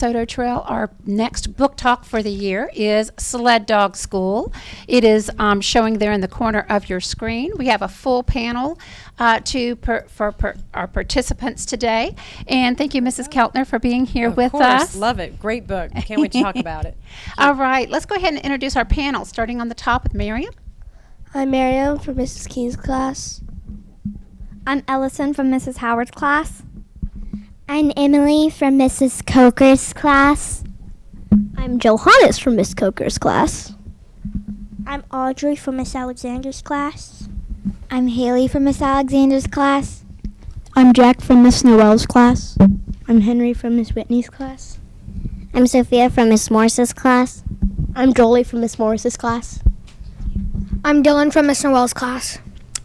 DeSoto Trail. Our next book talk for the year is Sled Dog School. It is showing there in the corner of your screen. We have a full panel for our participants today. And thank you, Mrs. Keltner, for being here with us. Love it. Great book. Can't wait to talk about it. All right, let's go ahead and introduce our panel, starting on the top with Miriam. I'm Miriam from Mrs. Keene's class. I'm Ellison from Mrs. Howard's class. I'm Emily from Mrs. Coker's class. I'm Johannes from Miss Coker's class. I'm Audrey from Miss Alexander's class. I'm Haley from Miss Alexander's class. I'm Jack from Miss Noel's class. I'm Henry from Miss Whitney's class. I'm Sophia from Miss Morris's class. I'm Jolie from Miss Morris's class. I'm Dylan from Miss Noel's class.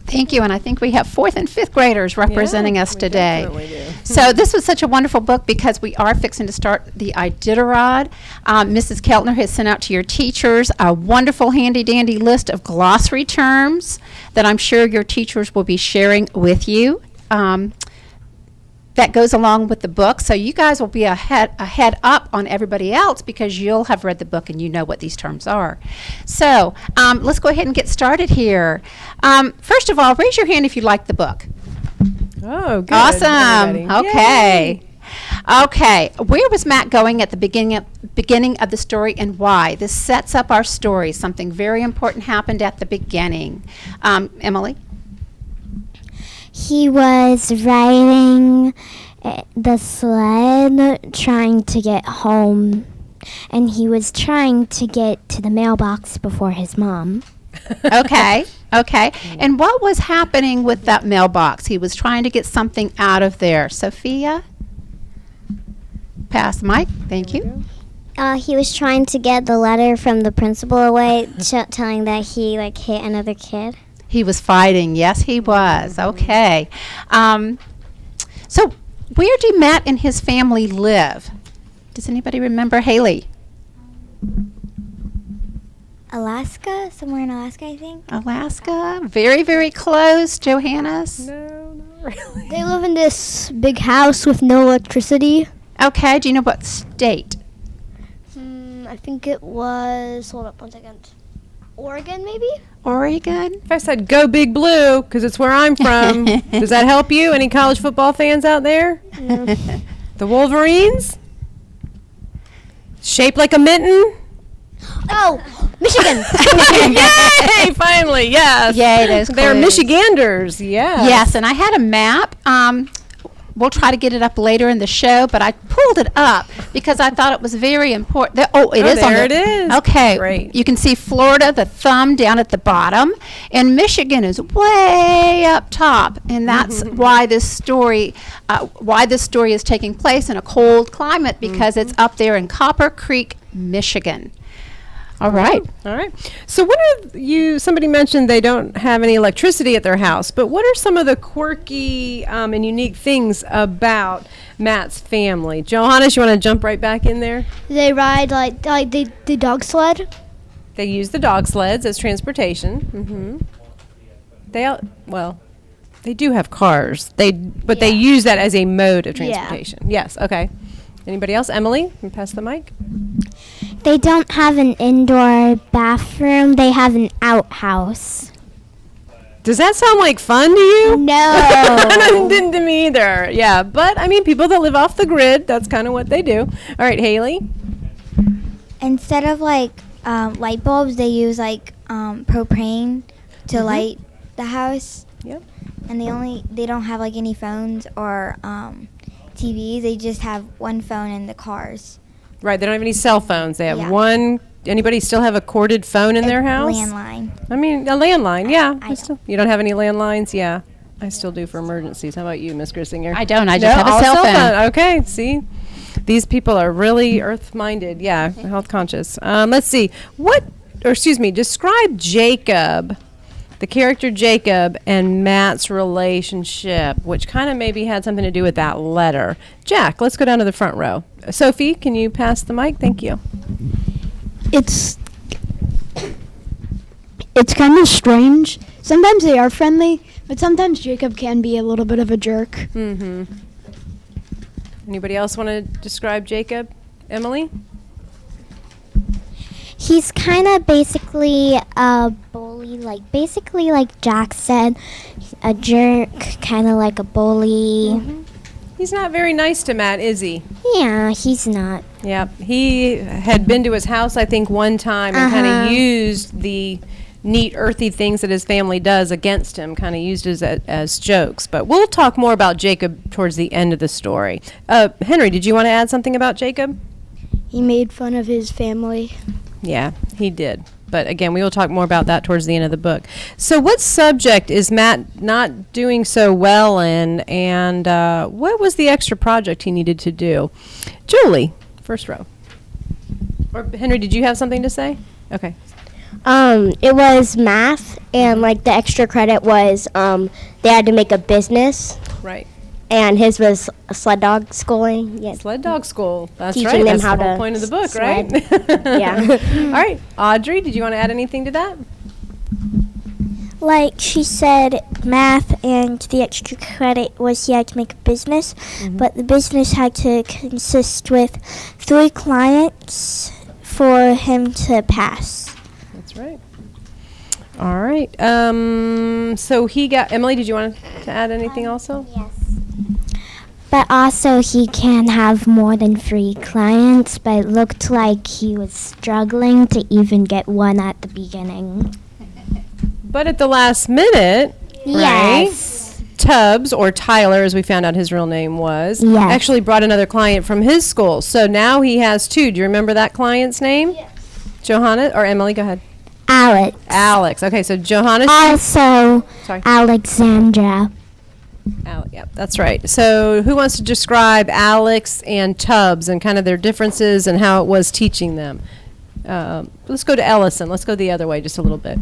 Thank you, and I think we have 4th and 5th graders representing us today. Definitely do. So this was such a wonderful book because we are fixing to start the Iditarod. Mrs. Keltner has sent out to your teachers a wonderful handy-dandy list of glossary terms that I'm sure your teachers will be sharing with you. That goes along with the book, so you guys will be a head up on everybody else because you'll have read the book and you know what these terms are. So let's go ahead and get started here. First of all, raise your hand if you like the book. Oh, good. Awesome. Everybody. Okay. Yay. Okay. Where was Matt going at the beginning of the story and why? This sets up our story. Something very important happened at the beginning. Emily? He was riding the sled trying to get home, and he was trying to get to the mailbox before his mom. Okay. And what was happening with that mailbox? He was trying to get something out of there. Sophia? Pass the mic. Thank you. He was trying to get the letter from the principal away, telling that he hit another kid. He was fighting. Yes, he was. Okay. So where do Matt and his family live? Does anybody remember? Haley? Alaska? Somewhere in Alaska, I think. Alaska? Very, very close. Johannes? No, not really. They live in this big house with no electricity. Okay. Do you know what state? I think it was, hold up one second, Oregon maybe? Oregon? If I said go Big Blue, because it's where I'm from, does that help you? Any college football fans out there? The Wolverines? Shaped like a mitten? Oh, Michigan. Yay! Finally, yes. Yay, those They're clues. Michiganders, yes. Yes, and I had a map. We'll try to get it up later in the show, but I pulled it up because I thought it was very important. It is on there it is. Okay. Great. You can see Florida, the thumb down at the bottom, and Michigan is way up top, and that's why this story is taking place in a cold climate because it's up there in Copper Creek, Michigan. All right. All right. So what are somebody mentioned they don't have any electricity at their house, but what are some of the quirky and unique things about Matt's family? Johannes, you want to jump right back in there? They ride the dog sled. They use the dog sleds as transportation. They do have cars. They use that as a mode of transportation. Yes. Okay. Anybody else? Emily, can you pass the mic? They don't have an indoor bathroom. They have an outhouse. Does that sound like fun to you? No. Didn't to me either. Yeah, but I mean, people that live off the grid, that's kind of what they do. All right, Haley. Instead of light bulbs, they use propane to light the house. Yep. And they don't have any phones or TVs. They just have one phone in the cars. Right, they don't have any cell phones. They have Yeah. one. Anybody still have a corded phone in their house? Landline. I mean, a landline, yeah. I don't. You don't have any landlines? Yeah. I still do for emergencies. How about you, Miss Grissinger? I don't. I just have a cell phone. Okay, see? These people are really earth-minded. Yeah, health conscious. Let's see. Describe Jacob, the character Jacob, and Matt's relationship, which kind of maybe had something to do with that letter. Jack, let's go down to the front row. Sophie, can you pass the mic? Thank you. It's kind of strange. Sometimes they are friendly, but sometimes Jacob can be a little bit of a jerk. Mm-hmm. Anybody else want to describe Jacob? Emily? He's kind of basically a bully, basically like Jack said, a jerk, kind of like a bully. He's not very nice to Matt, is he? Yeah, he's not. Yep. He had been to his house, I think, one time and kind of used the neat, earthy things that his family does against him, kind of used as jokes. But we'll talk more about Jacob towards the end of the story. Henry, did you want to add something about Jacob? He made fun of his family. Yeah, he did. But again, we will talk more about that towards the end of the book. So what subject is Matt not doing so well in, and what was the extra project he needed to do? Julie, first row. Or Henry, did you have something to say? Okay. It was math, and like the extra credit was they had to make a business, Right. and his was a sled dog schooling. Yeah. Sled dog school. That's Teaching right. them That's how the whole to point of the book, sled. right? Yeah. All right. Audrey, did you want to add anything to that? Like she said, math and the extra credit was he had to make a business, but the business had to consist with 3 clients for him to pass. That's right. All right. So he got, Emily, did you want to add anything also? Yes. But also he can have more than 3 clients, but it looked like he was struggling to even get one at the beginning. But at the last minute, right? Yes. Tubbs, or Tyler, as we found out his real name was, Yes. actually brought another client from his school. So now he has 2. Do you remember that client's name? Yes. Johanna, or Emily, go ahead. Alex. Alex. Okay, so Johanna. Also, Sorry. Alexandra. Yep, that's right. So who wants to describe Alex and Tubbs and kind of their differences and how it was teaching them? Let's go to Ellison. Let's go the other way just a little bit.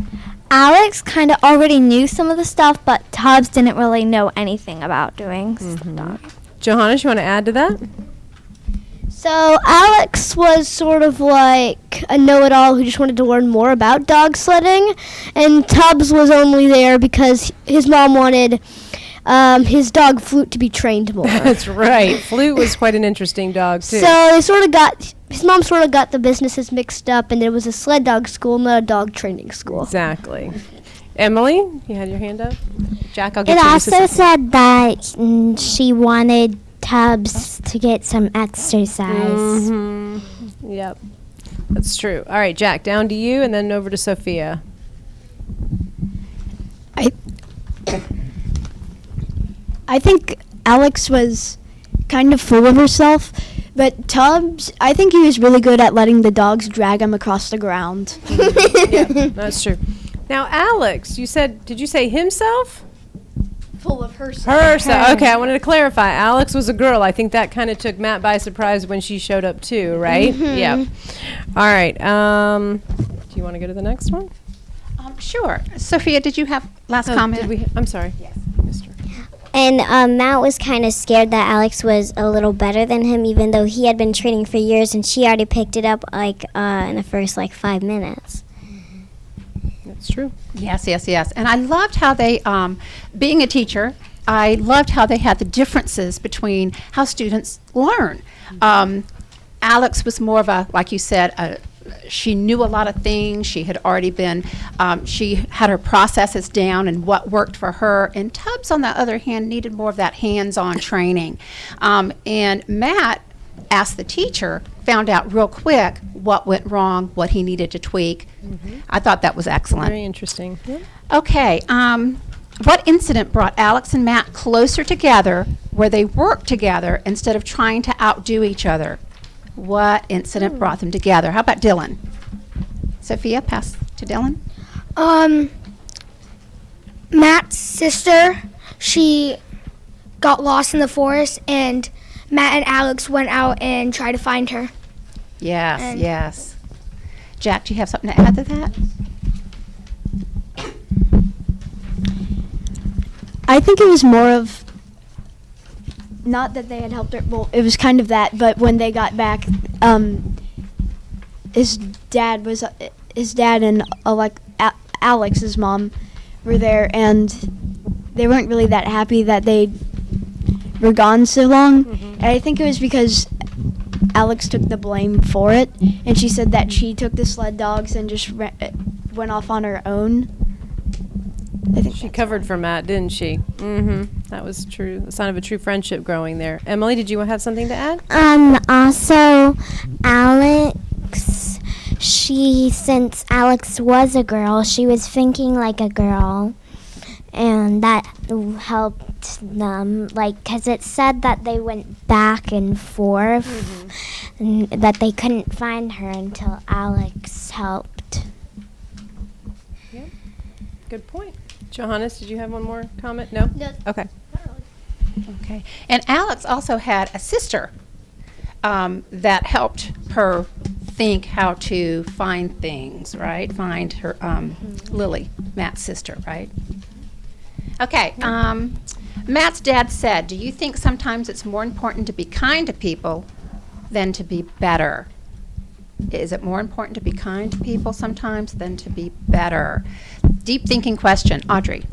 Alex kind of already knew some of the stuff, but Tubbs didn't really know anything about doing stuff. Johannes, you want to add to that? So Alex was sort of like a know-it-all who just wanted to learn more about dog sledding, and Tubbs was only there because his mom wanted his dog Flute to be trained more. That's right. Flute was quite an interesting dog, too. So they sort of got, his mom sort of got the businesses mixed up, and it was a sled dog school, not a dog training school. Exactly. Emily, you had your hand up? Jack, I'll get It you. also said that she wanted Tubbs to get some exercise. Yep. That's true. All right, Jack, down to you and then over to Sophia. I think Alex was kind of full of herself, but Tubbs, I think he was really good at letting the dogs drag him across the ground. Yeah, that's true. Now, Alex, you said, did you say himself? Full of herself. Herself. Okay, I wanted to clarify. Alex was a girl. I think that kind of took Matt by surprise when she showed up too, right? Yeah. All right. Do you want to go to the next one? Sure. Sophia, did you have last comment? I'm sorry. Yes. Mr. And Matt was kind of scared that Alex was a little better than him, even though he had been training for years and she already picked it up in the first 5 minutes. That's true. Yes. And I loved how they, being a teacher, I loved how they had the differences between how students learn. Alex was more of a, like you said, she knew a lot of things. She had already been, she had her processes down and what worked for her. And Tubbs, on the other hand, needed more of that hands-on training. And Matt asked the teacher, found out real quick what went wrong, what he needed to tweak. I thought that was excellent. Very interesting. Yeah. Okay, what incident brought Alex and Matt closer together where they worked together instead of trying to outdo each other? What incident brought them together? How about Dylan? Sophia, pass to Dylan. Matt's sister, she got lost in the forest, and Matt and Alex went out and tried to find her. Yes, yes. Jack, do you have something to add to that? I think it was more of, not that they had helped her, well, it was kind of that, but when they got back, his dad and Alex's mom were there, and they weren't really that happy that they were gone so long. And I think it was because Alex took the blame for it, and she said that she took the sled dogs and just went off on her own. I think She that's covered why. for Matt, didn't she? Mm-hmm. That was true. A sign of a true friendship growing there. Emily, did you have something to add? Also, Alex, since Alex was a girl, she was thinking like a girl. And that helped them, like, because it said that they went back and forth, and that they couldn't find her until Alex helped. Yep. Good point. Johannes, did you have one more comment? No? No. Okay. Okay. And Alex also had a sister that helped her think how to find things, right? Find her, Lily, Matt's sister, right? Okay. Matt's dad said, do you think sometimes it's more important to be kind to people than to be better? Is it more important to be kind to people sometimes than to be better? Deep thinking question. Audrey.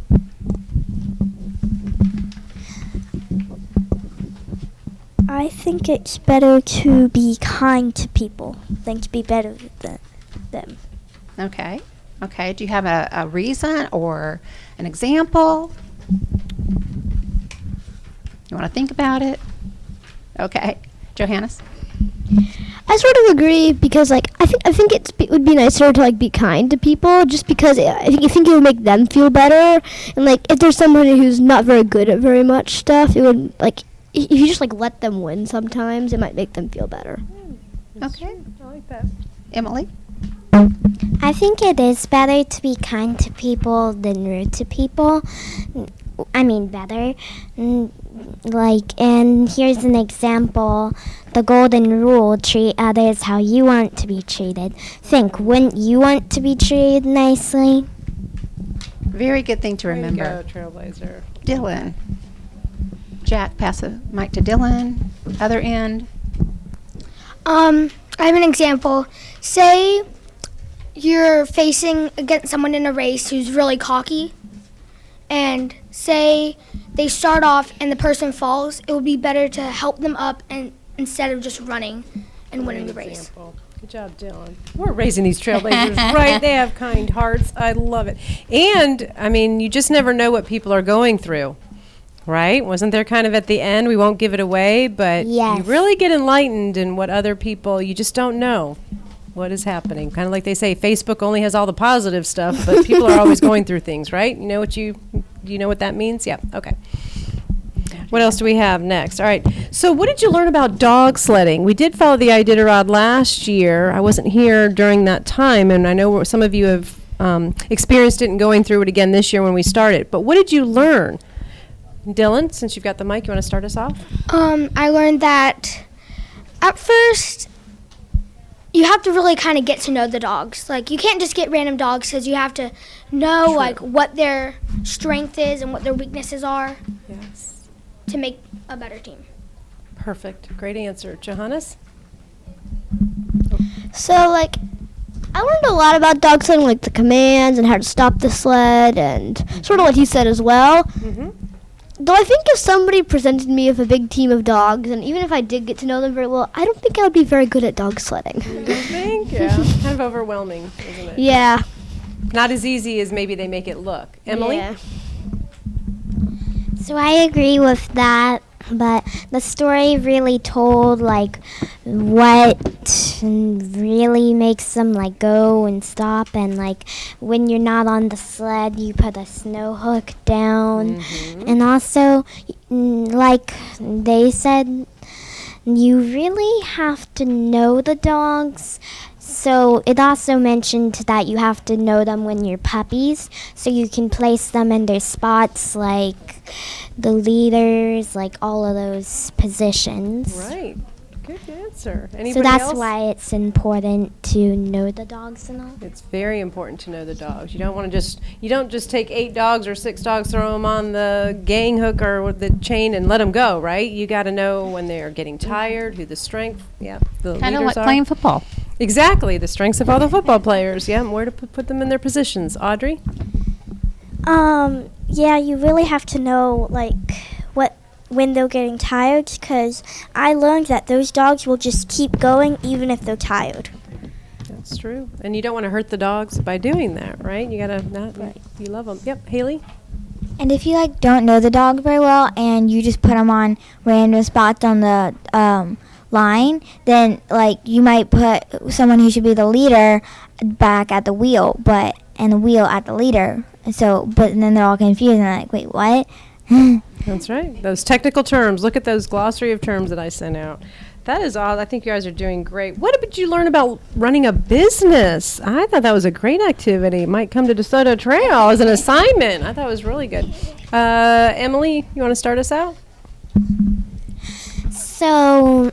I think it's better to be kind to people than to be better than them. Okay. Okay. Do you have a reason or an example? You want to think about it? Okay. Johannes? I sort of agree because, like, I think it would be nicer to, like, be kind to people just because I think it would make them feel better. And, like, if there's somebody who's not very good at very much stuff, it would, like, if you just, like, let them win sometimes, it might make them feel better. Okay. I like that. Emily? I think it is better to be kind to people than rude to people. I mean, better. And here's an example. The golden rule, treat others how you want to be treated. Think, wouldn't you want to be treated nicely? Very good thing to remember. There you go, Trailblazer. Dylan. Jack, pass the mic to Dylan. Other end. I have an example. Say you're facing against someone in a race who's really cocky, and say they start off and the person falls. It would be better to help them up and instead of just running and winning the race. Example. Good job, Dylan. We're raising these trailblazers, right? They have kind hearts. I love it. And, I mean, you just never know what people are going through, right? Wasn't there kind of at the end, we won't give it away, but you Yes. really get enlightened in what other people, you just don't know what is happening. Kind of like they say, Facebook only has all the positive stuff, but people are always going through things, right? You know what that means? Yeah, okay. What else do we have next? All right. So what did you learn about dog sledding? We did follow the Iditarod last year. I wasn't here during that time, and I know some of you have experienced it and going through it again this year when we started. But what did you learn? Dylan, since you've got the mic, you want to start us off? I learned that at first you have to really kind of get to know the dogs. Like, you can't just get random dogs because you have to know like what their strength is and what their weaknesses are Yes. to make a better team. Perfect. Great answer. Johannes? So, like, I learned a lot about dog sledding, like the commands and how to stop the sled, and sort of what he said as well. Mm-hmm. Though I think if somebody presented me with a big team of dogs, and even if I did get to know them very well, I don't think I would be very good at dog sledding. You don't think? Yeah. Kind of overwhelming, isn't it? Yeah. Not as easy as maybe they make it look. Emily? Yeah. So I agree with that, but the story really told like what really makes them like go and stop, and like when you're not on the sled you put a snow hook down, and also like they said, you really have to know the dogs. So it also mentioned that you have to know them when you're puppies, so you can place them in their spots, like the leaders, like all of those positions. Right. Good answer. Anybody So that's else? why it's important to know the dogs and all. It's very important to know the dogs. You don't just take 8 dogs or 6 dogs, throw them on the gang hook or with the chain and let them go, right? You got to know when they're getting tired, who the strength, the Kind of leaders like are. playing football. Exactly, the strengths of all the football players, and where to put them in their positions. Audrey? Yeah, you really have to know like what when they're getting tired, because I learned that those dogs will just keep going even if they're tired. That's true. And you don't want to hurt the dogs by doing that, right? You gotta not. You love them. Yep, Haley. And if you like don't know the dog very well and you just put them on random spots on the line, then like you might put someone who should be the leader back at the wheel, and the wheel at the leader. And so, but then they're all confused and they're like, wait, what? That's right. Those technical terms. Look at those glossary of terms that I sent out. That is all. I think you guys are doing great. What did you learn about running a business? I thought that was a great activity. It might come to DeSoto Trail as an assignment. I thought it was really good. Emily, you want to start us out? So,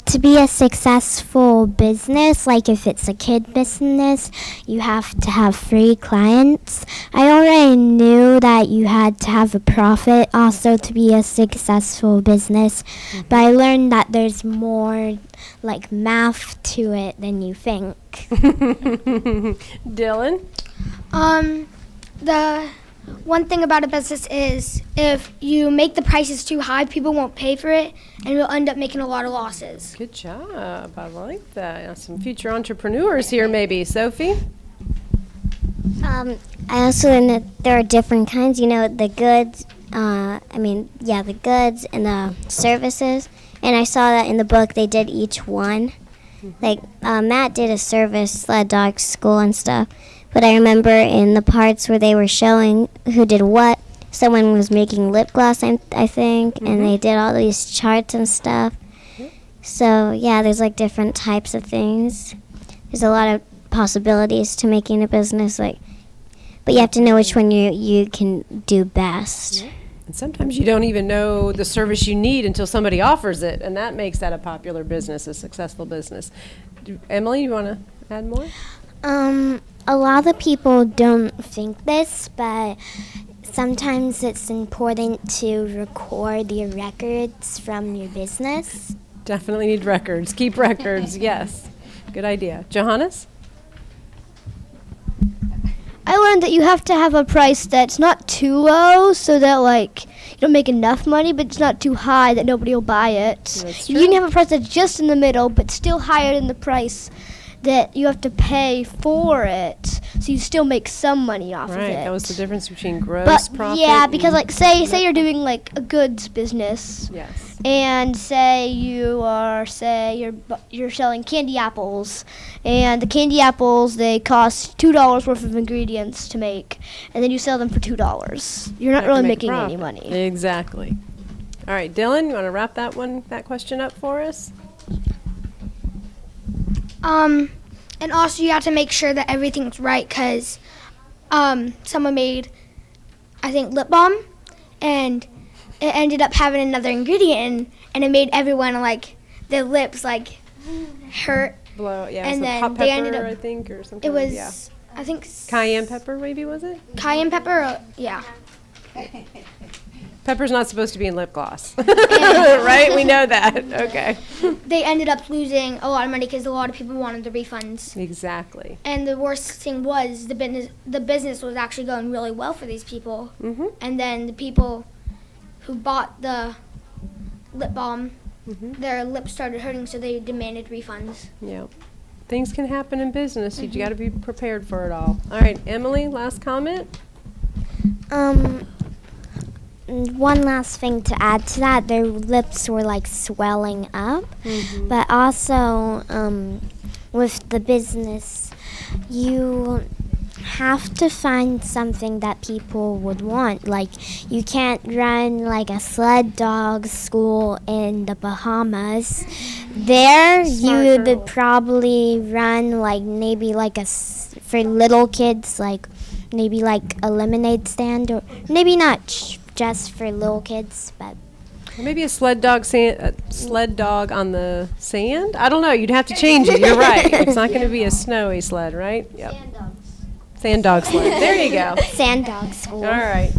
to be a successful business, like if it's a kid business, you have to have free clients. I already knew that you had to have a profit also to be a successful business, but I learned that there's more like math to it than you think. Dylan? The one thing about a business is if you make the prices too high, people won't pay for it, and you'll end up making a lot of losses. Good job. I like that. Some future entrepreneurs here, maybe. Sophie? I also learned that there are different kinds, the goods, the goods and the services. And I saw that in the book they did each one. Like, Matt did a service, sled dog school and stuff. But I remember in the parts where they were showing who did what, someone was making lip gloss, I think, and they did all these charts and stuff. So, yeah, there's like different types of things. There's a lot of possibilities to making a business, but you have to know which one you can do best. And sometimes you don't even know the service you need until somebody offers it, and that makes that a popular business, a successful business. Emily, you want to add more? A lot of people don't think this, but sometimes it's important to record your records from your business. Definitely need records. Keep records, yes. Good idea. Johannes? I learned that you have to have a price that's not too low so that you don't make enough money, but it's not too high that nobody will buy it. That's You true. can have a price that's just in the middle, but still higher than the price that you have to pay for it, so you still make some money off of Right, it. that was the difference between gross But profit. yeah, because and- say you're doing a goods business, Yes. and say you're selling candy apples, and the candy apples they cost $2 worth of ingredients to make, and then you sell them for $2. You're not Have to really make making any profit. money. Exactly. All right, Dylan, you want to wrap that question up for us? And also you have to make sure that everything's right, because someone made, I think, lip balm, and it ended up having another ingredient in, and it made everyone their lips hurt. Blow, yeah, And some then hot they pepper, ended up- I think, or something. It was, yeah. I think, Cayenne pepper, maybe, was it? cayenne pepper. Yeah. Pepper's not supposed to be in lip gloss. Right? We know that. Okay. They ended up losing a lot of money because a lot of people wanted the refunds. Exactly. And the worst thing was the business was actually going really well for these people. Mm-hmm. And then the people who bought the lip balm, their lips started hurting, so they demanded refunds. Yeah. Things can happen in business. You got to be prepared for it all. All right, Emily, last comment? One last thing to add to that, their lips were swelling up, but also with the business, you have to find something that people would want. You can't run a sled dog school in the Bahamas. There, you would probably run maybe for little kids, maybe a lemonade stand, or maybe not just for little kids, but Or maybe a sled dog on the sand? I don't know. You'd have to change it. You're right. It's not going to be a snowy sled, right? Yep. Sand dog sled. There you go. sand dog school. All right.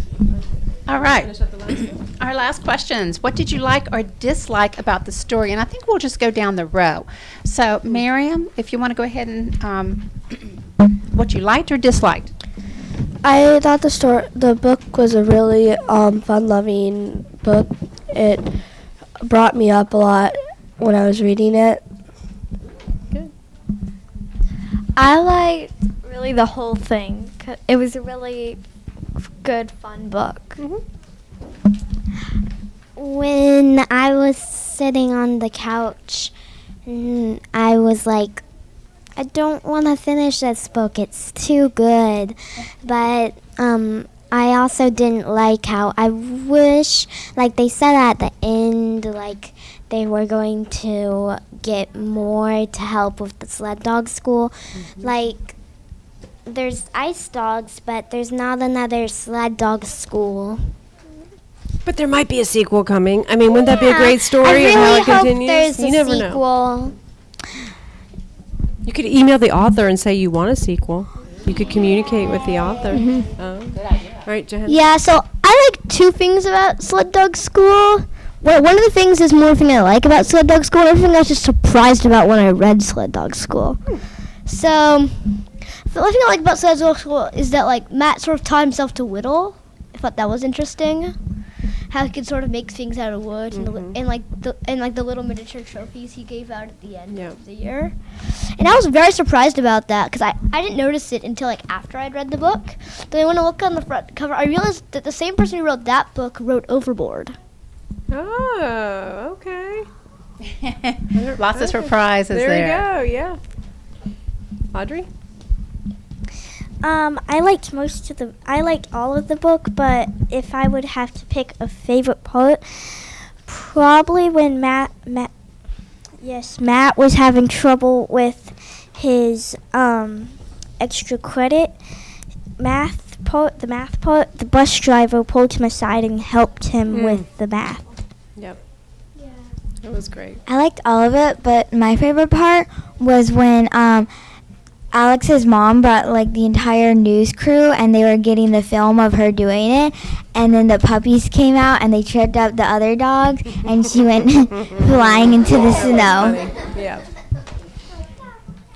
All right. Finish up the last one. Our last questions. What did you like or dislike about the story? And I think we'll just go down the row. So, Miriam, if you want to go ahead and what you liked or disliked. I thought the book was a really fun-loving book, it brought me up a lot when I was reading it. I liked really the whole thing. It was a really good, fun book. When I was sitting on the couch, I was like, I don't want to finish this book. It's too good. But I also didn't like how I wish, like they said at the end, like they were going to get more to help with the sled dog school. Like there's ice dogs, but there's not another sled dog school. But there might be a sequel coming. I mean, wouldn't that be a great I story really of how it hope continues? there's You a never know. sequel. You could email the author and say you want a sequel. You could communicate with the author. Good idea. All right, Johanna. Yeah, so I like two things about Sled Dog School. Well, one of the things is more thing I like about Sled Dog School. Another thing I was just surprised about when I read Sled Dog School. So, the only thing I like about Sled Dog School is that like Matt sort of taught himself to whittle. I thought that was interesting. How he could sort of make things out of wood and like the little miniature trophies he gave out at the end of the year. And I was very surprised about that because I didn't notice it until like after I'd read the book. Then when I look on the front cover, I realized that the same person who wrote that book wrote Overboard. Oh, okay. Lots of surprises there. There you go, yeah. Audrey? I liked all of the book, but if I would have to pick a favorite part, probably when Matt was having trouble with his extra credit the math part, the bus driver pulled him aside and helped him with the math. Yep. Yeah. It was great. I liked all of it, but my favorite part was when Alex's mom brought like the entire news crew and they were getting the film of her doing it, and then the puppies came out and they tripped up the other dogs and she went flying into the snow. Yeah.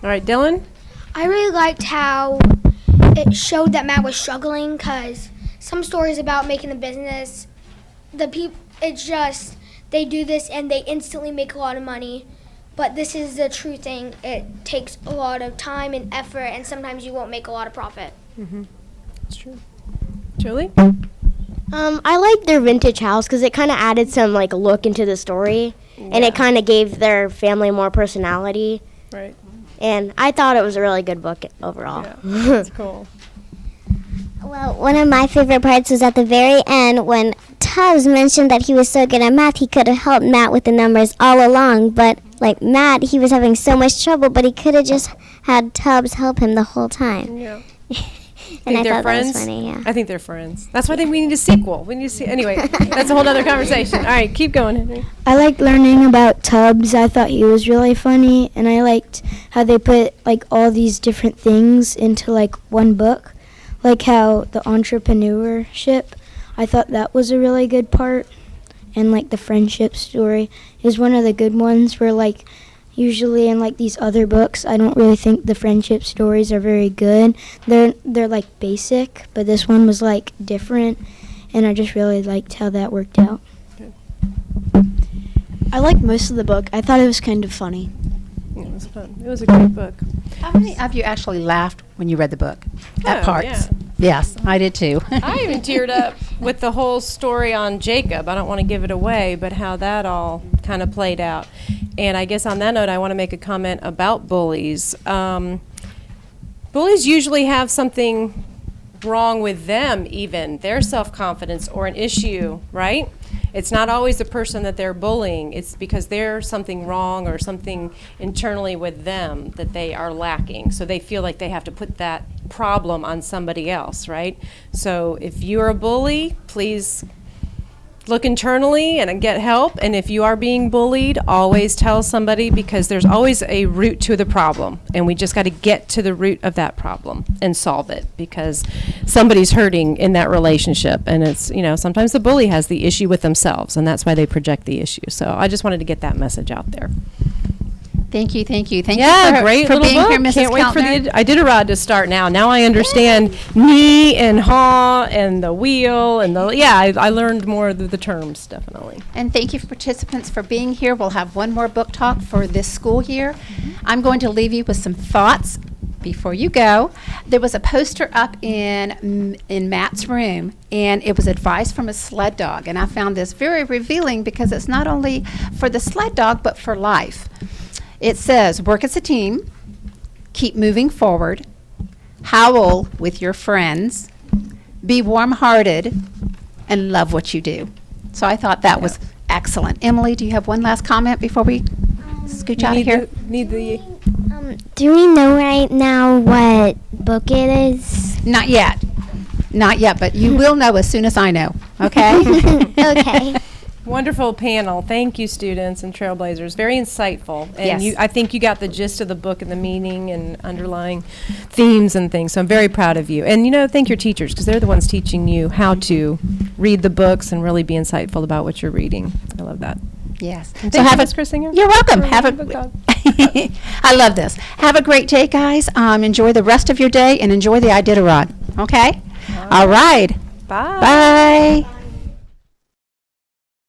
All right, Dylan? I really liked how it showed that Matt was struggling, because some stories about making a business, it's just they do this and they instantly make a lot of money. But this is the true thing. It takes a lot of time and effort, and sometimes you won't make a lot of profit. That's true. Julie? I liked their vintage house because it kind of added some like look into the story, and it kind of gave their family more personality. Right. And I thought it was a really good book overall. Yeah, that's cool. Well, one of my favorite parts was at the very end when Tubbs mentioned that he was so good at math, he could have helped Matt with the numbers all along. But like Matt, he was having so much trouble, but he could have just had Tubbs help him the whole time. Yeah. And I they're thought friends? that was funny, yeah. I think they're friends. That's why I think we need a sequel. We need to see. Anyway, that's a whole other conversation. All right, keep going, Henry. I liked learning about Tubbs. I thought he was really funny, and I liked how they put like all these different things into like one book, like how the entrepreneurship. I thought that was a really good part, and like the friendship story is one of the good ones. Where like usually in like these other books, I don't really think the friendship stories are very good. They're like basic, but this one was like different, and I just really liked how that worked out. I liked most of the book. I thought it was kind of funny. Yeah, it was fun. It was a great book. How many of you actually laughed when you read the book? At parts? Yeah. Yes, I did too. I even teared up with the whole story on Jacob. I don't want to give it away, but how that all kind of played out. And I guess on that note, I want to make a comment about bullies. Bullies usually have something wrong with them, even their self-confidence or an issue, right? It's not always the person that they're bullying. It's because there's something wrong or something internally with them that they are lacking. So they feel like they have to put that problem on somebody else, right? So if you're a bully, please look internally and get help. And if you are being bullied, always tell somebody, because there's always a root to the problem. And we just got to get to the root of that problem and solve it, because somebody's hurting in that relationship. And it's, sometimes the bully has the issue with themselves, and that's why they project the issue. So I just wanted to get that message out there. Thank you, thank you. Thank Yeah, you for, great for little being book. here, Mrs. Can't wait for Keltner. the Iditarod to start now. Now I understand knee and haw and the wheel and the, I learned more of the terms, definitely. And thank you for participants for being here. We'll have one more book talk for this school year. I'm going to leave you with some thoughts before you go. There was a poster up in Matt's room, and it was advice from a sled dog. And I found this very revealing because it's not only for the sled dog, but for life. It says, work as a team, keep moving forward, howl with your friends, be warm-hearted, and love what you do. So I thought that was excellent. Emily, do you have one last comment before we scooch out of here? Do we know right now what book it is? Not yet. Not yet, but you will know as soon as I know, okay? Okay. Wonderful panel. Thank you, students and Trailblazers. Very insightful. And Yes. I think you got the gist of the book and the meaning and underlying themes and things. So I'm very proud of you. And, thank your teachers because they're the ones teaching you how to read the books and really be insightful about what you're reading. I love that. Yes. And thank you, Ms. Chrissinger. You're welcome. for Have a the book talk. I love this. Have a great day, guys. Enjoy the rest of your day and enjoy the Iditarod. Okay? All right. Bye. Bye.